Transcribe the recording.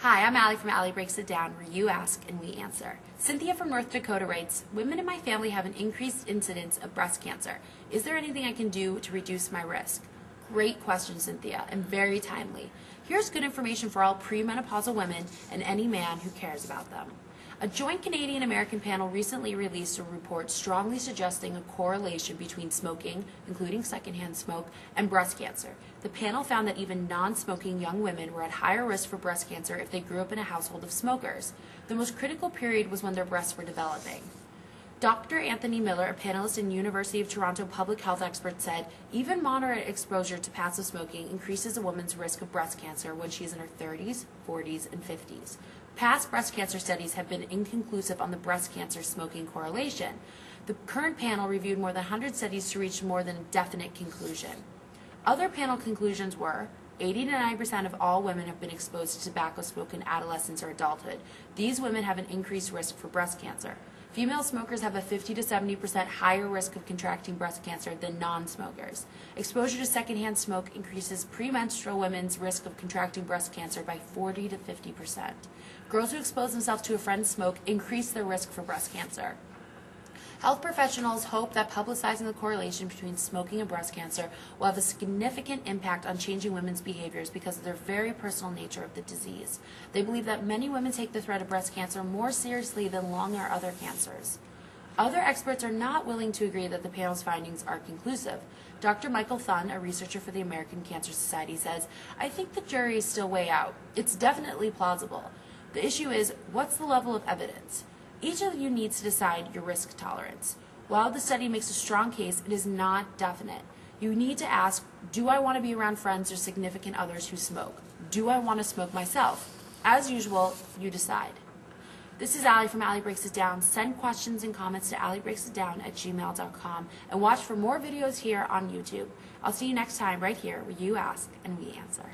Hi, I'm Allie from Allie Breaks It Down, where you ask and we answer. Cynthia from North Dakota writes, women in my family have an increased incidence of breast cancer. Is there anything I can do to reduce my risk? Great question, Cynthia, and very timely. Here's good information for all premenopausal women and any man who cares about them. A joint Canadian-American panel recently released a report strongly suggesting a correlation between smoking, including secondhand smoke, and breast cancer. The panel found that even non-smoking young women were at higher risk for breast cancer if they grew up in a household of smokers. The most critical period was when their breasts were developing. Dr. Anthony Miller, a panelist and University of Toronto public health expert, said, even moderate exposure to passive smoking increases a woman's risk of breast cancer when she is in her 30s, 40s, and 50s. Past breast cancer studies have been inconclusive on the breast cancer smoking correlation. The current panel reviewed more than 100 studies to reach more than a definite conclusion. Other panel conclusions were 80 to 90% of all women have been exposed to tobacco smoke in adolescence or adulthood. These women have an increased risk for breast cancer. Female smokers have a 50 to 70% higher risk of contracting breast cancer than non-smokers. Exposure to secondhand smoke increases premenstrual women's risk of contracting breast cancer by 40 to 50%. Girls who expose themselves to a friend's smoke increase their risk for breast cancer. Health professionals hope that publicizing the correlation between smoking and breast cancer will have a significant impact on changing women's behaviors because of their very personal nature of the disease. They believe that many women take the threat of breast cancer more seriously than lung or other cancers. Other experts are not willing to agree that the panel's findings are conclusive. Dr. Michael Thun, a researcher for the American Cancer Society, says, I think the jury is still way out. It's definitely plausible. The issue is, what's the level of evidence? Each of you needs to decide your risk tolerance. While the study makes a strong case, it is not definite. You need to ask, do I want to be around friends or significant others who smoke? Do I want to smoke myself? As usual, you decide. This is Allie from Allie Breaks It Down. Send questions and comments to alliebreaksitdown@gmail.com and watch for more videos here on YouTube. I'll see you next time right here where you ask and we answer.